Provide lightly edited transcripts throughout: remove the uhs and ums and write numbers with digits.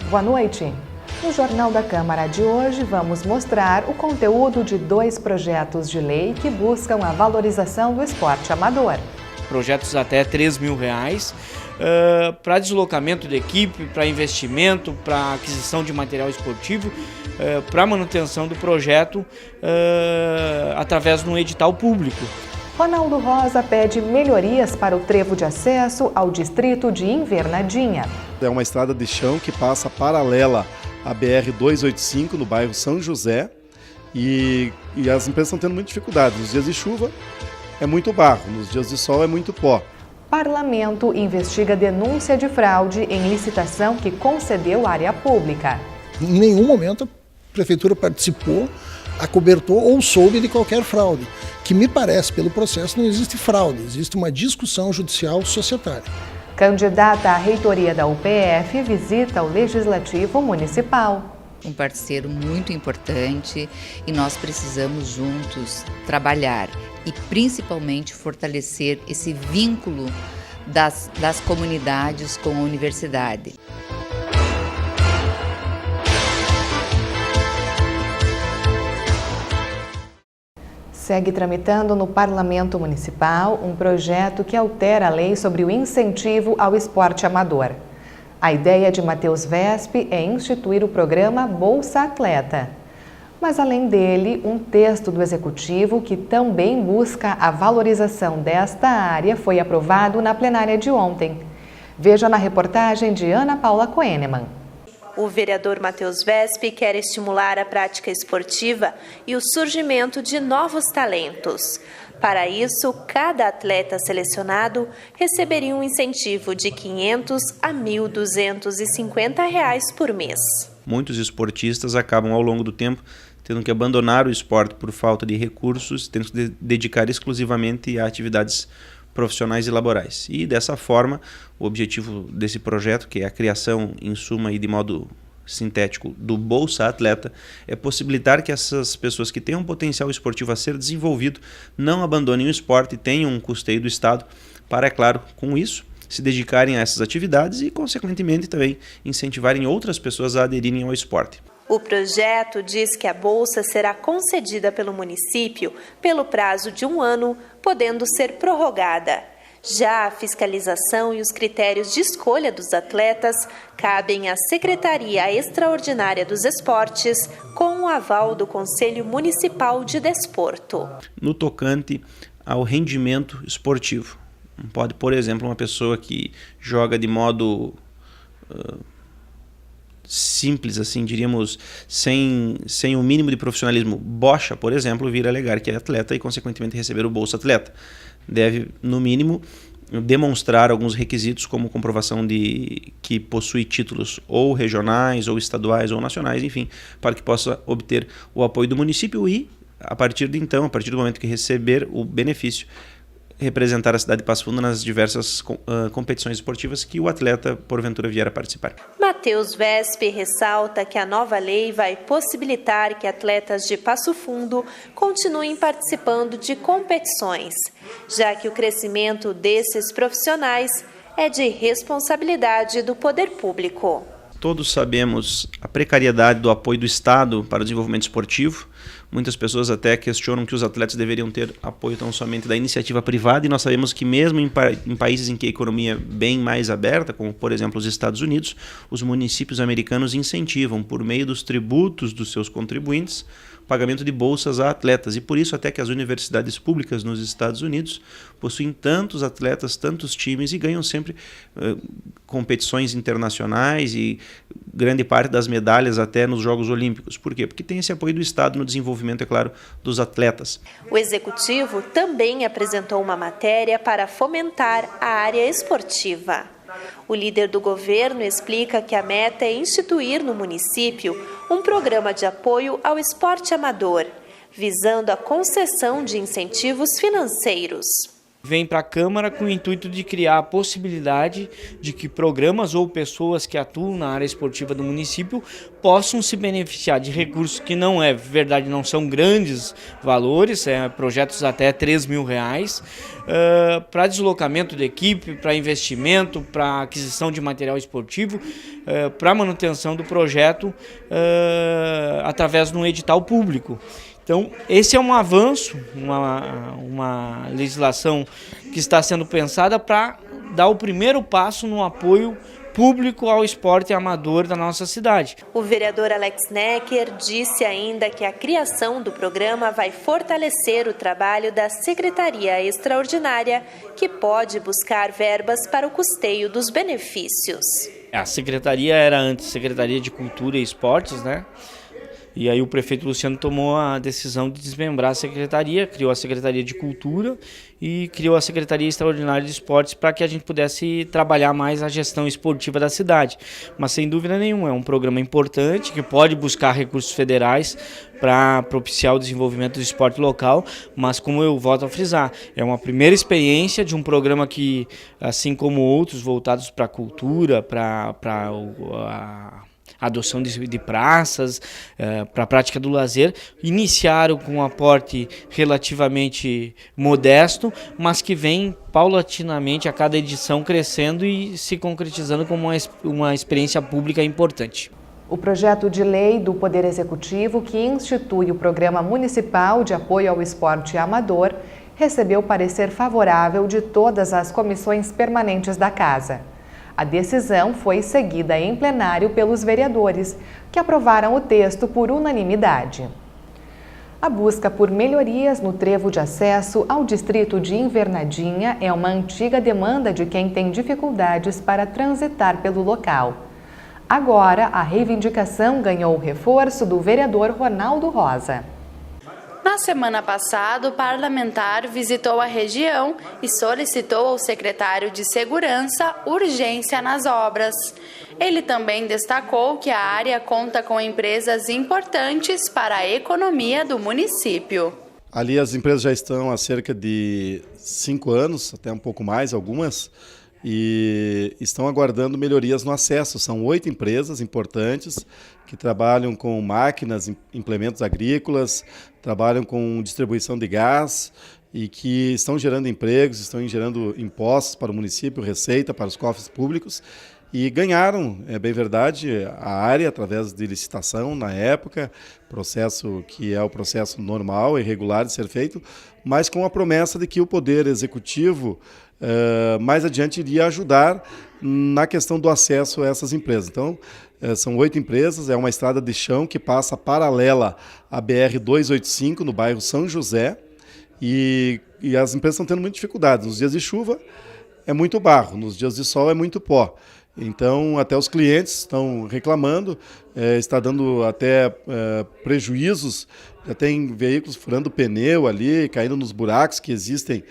Boa noite. No Jornal da Câmara de hoje, vamos mostrar o conteúdo de 2 projetos de lei que buscam a valorização do esporte amador. Projetos até R$3.000 para deslocamento de equipe, para investimento, para aquisição de material esportivo, para manutenção do projeto através de um edital público. Ronaldo Rosa pede melhorias para o trevo de acesso ao distrito de Invernadinha. É uma estrada de chão que passa paralela à BR-285 no bairro São José e as empresas estão tendo muita dificuldade. Nos dias de chuva é muito barro, nos dias de sol é muito pó. Parlamento investiga denúncia de fraude em licitação que concedeu área pública. Em nenhum momento a Prefeitura participou, acobertou ou soube de qualquer fraude. Que me parece, pelo processo, não existe fraude, existe uma discussão judicial societária. Candidata à reitoria da UPF visita o Legislativo Municipal. Um parceiro muito importante e nós precisamos juntos trabalhar e principalmente fortalecer esse vínculo das comunidades com a universidade. Segue tramitando no Parlamento Municipal um projeto que altera a lei sobre o incentivo ao esporte amador. A ideia de Matheus Vesp é instituir o programa Bolsa Atleta. Mas, além dele, um texto do Executivo que também busca a valorização desta área foi aprovado na plenária de ontem. Veja na reportagem de Ana Paula Koenemann. O vereador Matheus Vesp quer estimular a prática esportiva e o surgimento de novos talentos. Para isso, cada atleta selecionado receberia um incentivo de R$500 a R$1.250 por mês. Muitos esportistas acabam ao longo do tempo tendo que abandonar o esporte por falta de recursos, tendo que dedicar exclusivamente a atividades profissionais e laborais. E dessa forma, o objetivo desse projeto, que é a criação, em suma e de modo sintético, do Bolsa Atleta, é possibilitar que essas pessoas que têm um potencial esportivo a ser desenvolvido não abandonem o esporte e tenham um custeio do Estado para, é claro, com isso, se dedicarem a essas atividades e, consequentemente, também incentivarem outras pessoas a aderirem ao esporte. O projeto diz que a bolsa será concedida pelo município pelo prazo de 1 ano, podendo ser prorrogada. Já a fiscalização e os critérios de escolha dos atletas cabem à Secretaria Extraordinária dos Esportes, com o aval do Conselho Municipal de Desporto. No tocante ao rendimento esportivo, pode, por exemplo, uma pessoa que joga de modo simples, assim, diríamos, sem o mínimo de profissionalismo, bocha, por exemplo, vir alegar que é atleta e, consequentemente, receber o Bolsa Atleta. Deve, no mínimo, demonstrar alguns requisitos, como comprovação de que possui títulos ou regionais, ou estaduais, ou nacionais, enfim, para que possa obter o apoio do município e, a partir do momento que receber o benefício, representar a cidade de Passo Fundo nas diversas competições esportivas que o atleta, porventura, vier a participar. Matheus Vesp ressalta que a nova lei vai possibilitar que atletas de Passo Fundo continuem participando de competições, já que o crescimento desses profissionais é de responsabilidade do poder público. Todos sabemos a precariedade do apoio do Estado para o desenvolvimento esportivo. Muitas pessoas até questionam que os atletas deveriam ter apoio tão somente da iniciativa privada, e nós sabemos que mesmo em países em que a economia é bem mais aberta, como por exemplo os Estados Unidos, os municípios americanos incentivam, por meio dos tributos dos seus contribuintes, o pagamento de bolsas a atletas. E por isso até que as universidades públicas nos Estados Unidos possuem tantos atletas, tantos times e ganham sempre competições internacionais e grande parte das medalhas até nos Jogos Olímpicos. Por quê? Porque tem esse apoio do Estado no desenvolvimento, é claro, dos atletas. O Executivo também apresentou uma matéria para fomentar a área esportiva. O líder do governo explica que a meta é instituir no município um programa de apoio ao esporte amador, visando a concessão de incentivos financeiros. vem para a Câmara com o intuito de criar a possibilidade de que programas ou pessoas que atuam na área esportiva do município possam se beneficiar de recursos que não são grandes valores, projetos até R$3.000, para deslocamento de equipe, para investimento, para aquisição de material esportivo, para manutenção do projeto através de um edital público. Então, esse é um avanço, uma legislação que está sendo pensada para dar o primeiro passo no apoio público ao esporte amador da nossa cidade. O vereador Alex Necker disse ainda que a criação do programa vai fortalecer o trabalho da Secretaria Extraordinária, que pode buscar verbas para o custeio dos benefícios. A secretaria era antes Secretaria de Cultura e Esportes, né? E aí o prefeito Luciano tomou a decisão de desmembrar a secretaria, criou a Secretaria de Cultura e criou a Secretaria Extraordinária de Esportes para que a gente pudesse trabalhar mais a gestão esportiva da cidade. Mas sem dúvida nenhuma, é um programa importante que pode buscar recursos federais para propiciar o desenvolvimento do esporte local, mas como eu volto a frisar, é uma primeira experiência de um programa que, assim como outros voltados para a cultura, para a adoção de praças, para a prática do lazer, iniciaram com um aporte relativamente modesto, mas que vem paulatinamente a cada edição crescendo e se concretizando como uma experiência pública importante. O projeto de lei do Poder Executivo, que institui o Programa Municipal de Apoio ao Esporte Amador, recebeu parecer favorável de todas as comissões permanentes da Casa. A decisão foi seguida em plenário pelos vereadores, que aprovaram o texto por unanimidade. A busca por melhorias no trevo de acesso ao distrito de Invernadinha é uma antiga demanda de quem tem dificuldades para transitar pelo local. Agora, a reivindicação ganhou o reforço do vereador Ronaldo Rosa. Na semana passada, o parlamentar visitou a região e solicitou ao secretário de Segurança urgência nas obras. Ele também destacou que a área conta com empresas importantes para a economia do município. Ali as empresas já estão há cerca de 5 anos, até um pouco mais, algumas, e estão aguardando melhorias no acesso. São 8 empresas importantes que trabalham com máquinas, implementos agrícolas, trabalham com distribuição de gás e que estão gerando empregos, estão gerando impostos para o município, receita para os cofres públicos e ganharam, é bem verdade, a área através de licitação na época, processo que é o processo normal e regular de ser feito, mas com a promessa de que o Poder Executivo mais adiante iria ajudar na questão do acesso a essas empresas. Então, são 8 empresas, é uma estrada de chão que passa paralela à BR-285 no bairro São José e as empresas estão tendo muita dificuldade. Nos dias de chuva é muito barro, nos dias de sol é muito pó. Então, até os clientes estão reclamando, está dando até prejuízos. Já tem veículos furando pneu ali, caindo nos buracos que existem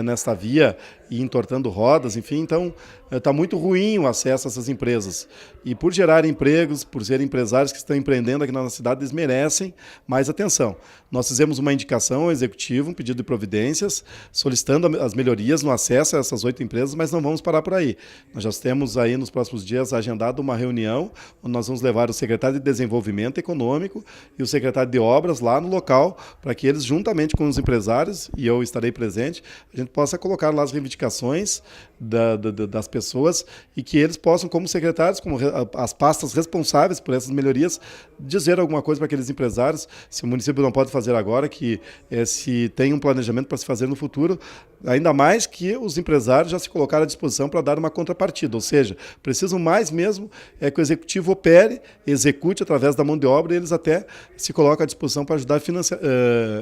nesta via e entortando rodas, enfim. Então, está muito ruim o acesso a essas empresas. E por gerar empregos, por serem empresários que estão empreendendo aqui na nossa cidade, eles merecem mais atenção. Nós fizemos uma indicação ao Executivo, um pedido de providências, solicitando as melhorias no acesso a essas 8 empresas, mas não vamos parar por aí. Nós já temos aí nos próximos dias agendado uma reunião, onde nós vamos levar o secretário de Desenvolvimento Econômico e o secretário de Obras lá no local, para que eles, juntamente com os empresários, e eu estarei presente, a gente possa colocar lá as reivindicações das pessoas e que eles possam, como secretários, como as pastas responsáveis por essas melhorias, dizer alguma coisa para aqueles empresários, se o município não pode fazer agora, que se tem um planejamento para se fazer no futuro, ainda mais que os empresários já se colocaram à disposição para dar uma contrapartida, ou seja, precisam mais mesmo que o Executivo opere, execute através da mão de obra e eles até se colocam à disposição para ajudar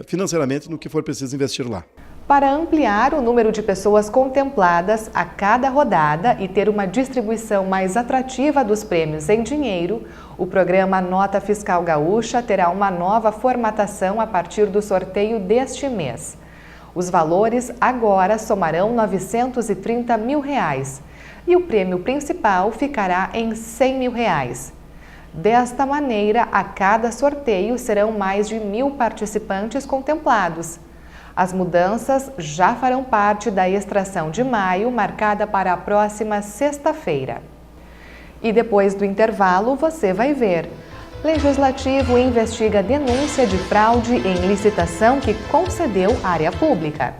financeiramente no que for preciso investir lá. Para ampliar o número de pessoas contempladas a cada rodada e ter uma distribuição mais atrativa dos prêmios em dinheiro, o programa Nota Fiscal Gaúcha terá uma nova formatação a partir do sorteio deste mês. Os valores agora somarão R$ 930 mil e o prêmio principal ficará em R$ 100 mil. Desta maneira, a cada sorteio serão mais de 1.000 participantes contemplados. As mudanças já farão parte da extração de maio, marcada para a próxima sexta-feira. E depois do intervalo, você vai ver. Legislativo investiga denúncia de fraude em licitação que concedeu área pública.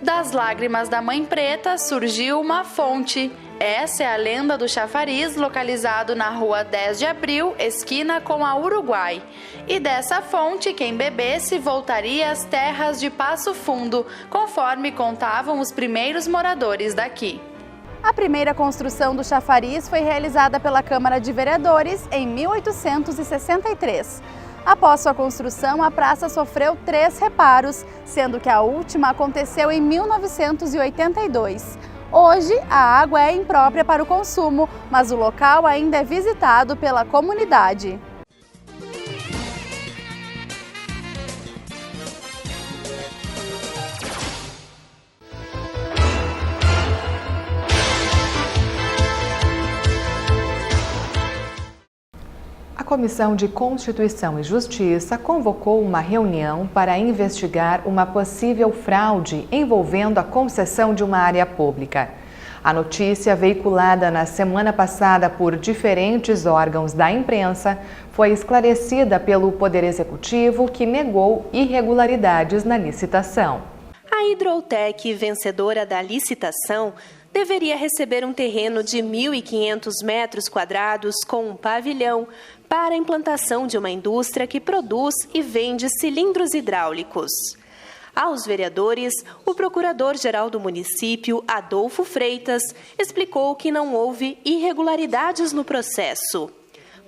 Das lágrimas da Mãe Preta surgiu uma fonte. Essa é a lenda do chafariz localizado na rua 10 de abril, esquina com a Uruguai. E dessa fonte, quem bebesse voltaria às terras de Passo Fundo, conforme contavam os primeiros moradores daqui. A primeira construção do chafariz foi realizada pela Câmara de Vereadores em 1863. Após sua construção, a praça sofreu 3 reparos, sendo que a última aconteceu em 1982. Hoje, a água é imprópria para o consumo, mas o local ainda é visitado pela comunidade. A Comissão de Constituição e Justiça convocou uma reunião para investigar uma possível fraude envolvendo a concessão de uma área pública. A notícia, veiculada na semana passada por diferentes órgãos da imprensa, foi esclarecida pelo Poder Executivo, que negou irregularidades na licitação. A Hidroltec, vencedora da licitação, deveria receber um terreno de 1.500 metros quadrados com um pavilhão para a implantação de uma indústria que produz e vende cilindros hidráulicos. Aos vereadores, o procurador-geral do município, Adolfo Freitas, explicou que não houve irregularidades no processo.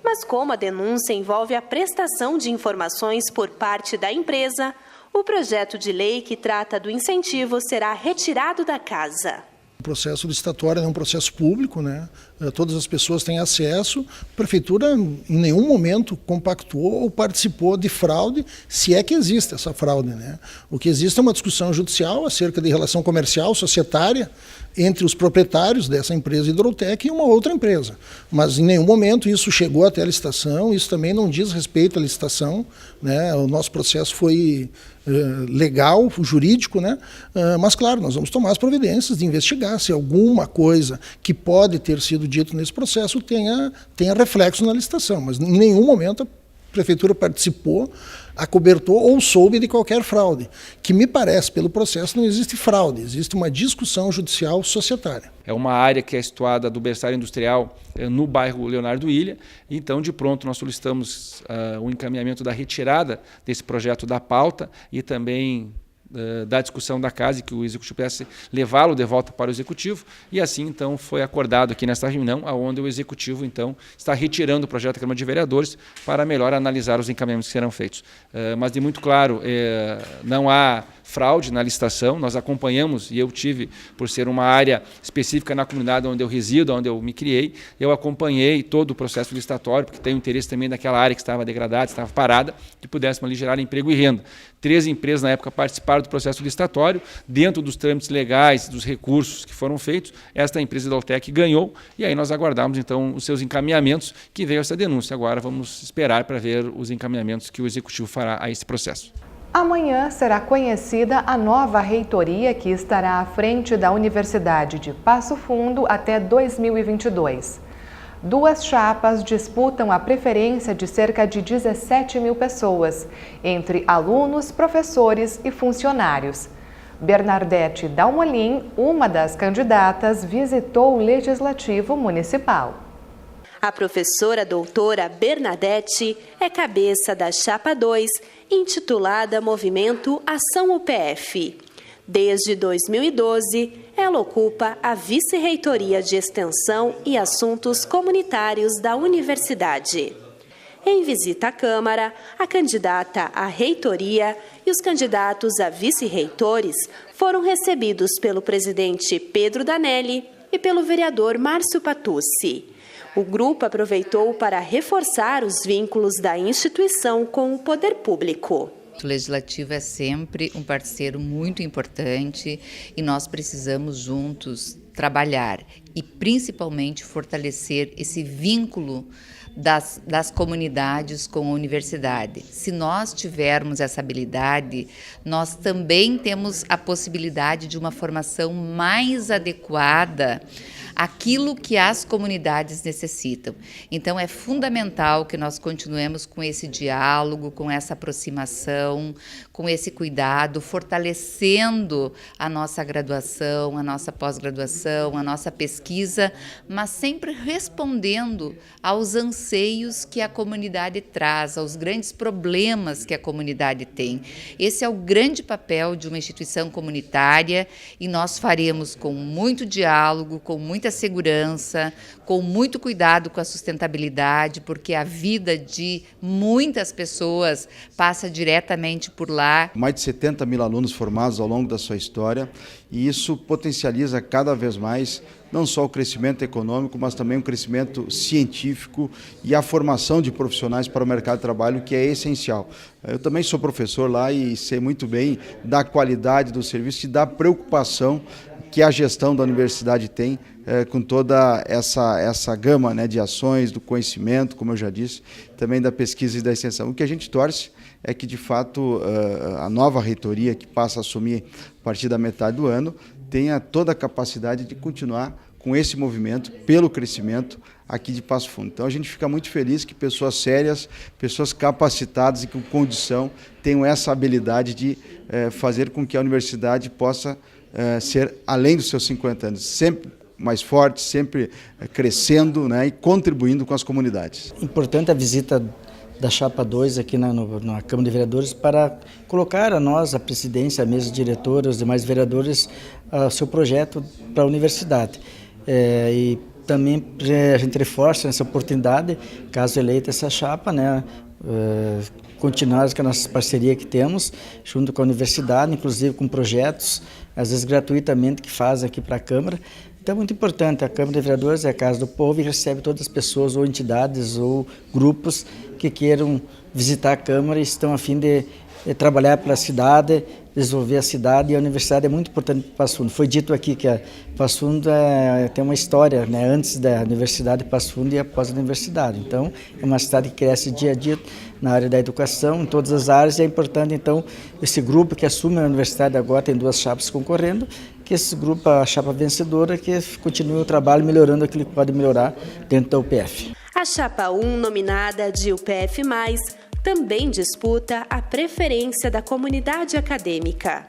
Mas como a denúncia envolve a prestação de informações por parte da empresa, o projeto de lei que trata do incentivo será retirado da casa. O processo licitatório é um processo público, né? Todas as pessoas têm acesso. A prefeitura em nenhum momento compactuou ou participou de fraude, se é que existe essa fraude, né? O que existe é uma discussão judicial acerca de relação comercial, societária, entre os proprietários dessa empresa Hidroltec e uma outra empresa. Mas em nenhum momento isso chegou até a licitação, isso também não diz respeito à licitação, né? O nosso processo foi legal, jurídico, né? Mas claro, nós vamos tomar as providências de investigar se alguma coisa que pode ter sido dito nesse processo tenha reflexo na licitação, mas em nenhum momento a prefeitura participou, acobertou ou soube de qualquer fraude, que me parece, pelo processo, não existe fraude, existe uma discussão judicial societária. É uma área que é situada do berçário industrial no bairro Leonardo Ilha, então de pronto nós solicitamos o encaminhamento da retirada desse projeto da pauta e também da discussão da casa e que o Executivo pudesse levá-lo de volta para o Executivo, e assim então foi acordado aqui nesta reunião, onde o Executivo então está retirando o projeto da Câmara de Vereadores para melhor analisar os encaminhamentos que serão feitos. Mas de muito claro, não há fraude na licitação, nós acompanhamos, e eu tive, por ser uma área específica na comunidade onde eu resido, onde eu me criei, eu acompanhei todo o processo licitatório, porque tenho interesse também daquela área que estava degradada, estava parada, que pudéssemos ali gerar emprego e renda. 13 empresas na época participaram do processo licitatório, dentro dos trâmites legais, dos recursos que foram feitos, esta empresa Hidroltec ganhou, e aí nós aguardamos então os seus encaminhamentos, que veio essa denúncia. Agora vamos esperar para ver os encaminhamentos que o Executivo fará a esse processo. Amanhã será conhecida a nova reitoria que estará à frente da Universidade de Passo Fundo até 2022. 2 chapas disputam a preferência de cerca de 17 mil pessoas, entre alunos, professores e funcionários. Bernadette Dalmolin, uma das candidatas, visitou o Legislativo Municipal. A professora doutora Bernadette é cabeça da Chapa 2, intitulada Movimento Ação UPF. Desde 2012, ela ocupa a Vice-Reitoria de Extensão e Assuntos Comunitários da Universidade. Em visita à Câmara, a candidata à reitoria e os candidatos a vice-reitores foram recebidos pelo presidente Pedro Danelli e pelo vereador Márcio Patucci. O grupo aproveitou para reforçar os vínculos da instituição com o poder público. O Legislativo é sempre um parceiro muito importante e nós precisamos juntos trabalhar e principalmente fortalecer esse vínculo das comunidades com a universidade. Se nós tivermos essa habilidade, nós também temos a possibilidade de uma formação mais adequada àquilo que as comunidades necessitam. Então é fundamental que nós continuemos com esse diálogo, com essa aproximação, com esse cuidado, fortalecendo a nossa graduação, a nossa pós-graduação, a nossa pesquisa, mas sempre respondendo aos anseios que a comunidade traz, aos grandes problemas que a comunidade tem. Esse é o grande papel de uma instituição comunitária e nós faremos com muito diálogo, com muita segurança, com muito cuidado com a sustentabilidade, porque a vida de muitas pessoas passa diretamente por lá. Mais de 70 mil alunos formados ao longo da sua história, e isso potencializa cada vez mais não só o crescimento econômico, mas também o crescimento científico e a formação de profissionais para o mercado de trabalho, que é essencial. Eu também sou professor lá e sei muito bem da qualidade do serviço e da preocupação que a gestão da universidade tem com toda essa gama, né, de ações, do conhecimento, como eu já disse, também da pesquisa e da extensão. O que a gente torce é que, de fato, a nova reitoria que passa a assumir a partir da metade do ano tenha toda a capacidade de continuar com esse movimento pelo crescimento aqui de Passo Fundo. Então a gente fica muito feliz que pessoas sérias, pessoas capacitadas e com condição tenham essa habilidade de fazer com que a universidade possa ser, além dos seus 50 anos, sempre mais forte, sempre crescendo, né, e contribuindo com as comunidades. Importante a visita da Chapa 2 aqui na Câmara de Vereadores para colocar a nós, a presidência, a mesa diretora, os demais vereadores, o seu projeto para a universidade. E também a gente reforça essa oportunidade, caso eleita essa chapa, né, continuar com a nossa parceria que temos junto com a universidade, inclusive com projetos, às vezes gratuitamente, que faz aqui para a Câmara. Então é muito importante, a Câmara de Vereadores é a casa do povo e recebe todas as pessoas ou entidades ou grupos que queiram visitar a Câmara e estão a fim de trabalhar pela cidade, desenvolver a cidade, e a universidade é muito importante para Passo Fundo. Foi dito aqui que Passo Fundo tem uma história, né, antes da Universidade de Passo Fundo e após a universidade. Então é uma cidade que cresce dia a dia na área da educação, em todas as áreas, e é importante então esse grupo que assume a universidade agora, tem 2 chapas concorrendo, que esse grupo, a chapa vencedora, que continue o trabalho melhorando aquilo que pode melhorar dentro da UPF. A chapa 1, nominada de UPF+, também disputa a preferência da comunidade acadêmica.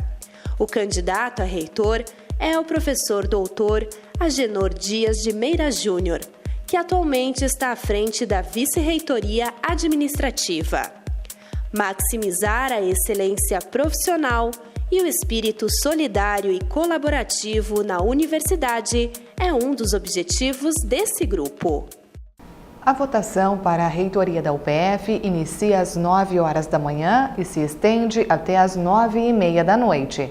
O candidato a reitor é o professor doutor Agenor Dias de Meira Júnior, que atualmente está à frente da Vice-Reitoria Administrativa. Maximizar a excelência profissional e o espírito solidário e colaborativo na universidade é um dos objetivos desse grupo. A votação para a reitoria da UPF inicia às 9 horas da manhã e se estende até às 9h30 da noite.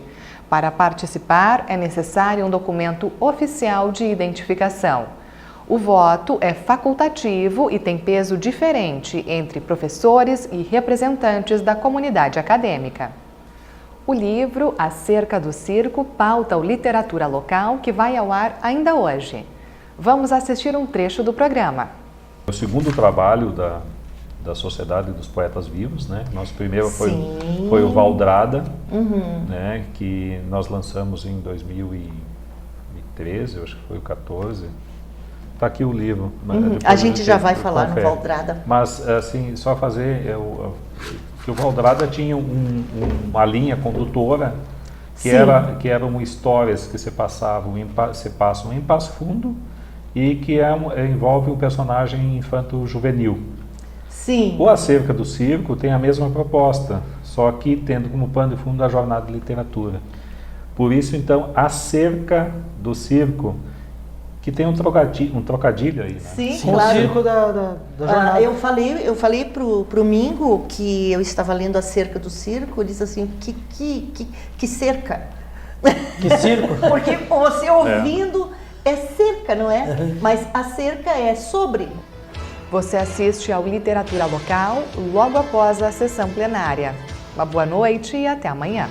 Para participar, é necessário um documento oficial de identificação. O voto é facultativo e tem peso diferente entre professores e representantes da comunidade acadêmica. O livro Acerca do Circo pauta o literatura local, que vai ao ar ainda hoje. Vamos assistir um trecho do programa. O segundo trabalho da Sociedade dos Poetas Vivos, né? Nosso primeiro foi o Valdrada, né? Que nós lançamos em 2013, eu acho que foi o 14. Está aqui o livro. A gente já vai falar no Valdrada. Mas, assim, só fazer... que o Valdrada tinha uma linha condutora que eram histórias que se passam em Passo Fundo e que envolve um personagem infanto-juvenil. Sim. O Acerca do Circo tem a mesma proposta, só que tendo como pano de fundo a jornada de literatura. Por isso, então, a cerca do circo, que tem um trocadilho aí, né? Sim, Com claro. o circo da jornada. Eu falei pro Mingo que eu estava lendo acerca do circo, ele disse assim, que cerca. Que circo? Porque você ouvindo é cerca, não é? Mas a cerca é sobre. Você assiste ao Literatura Local logo após a sessão plenária. Uma boa noite e até amanhã.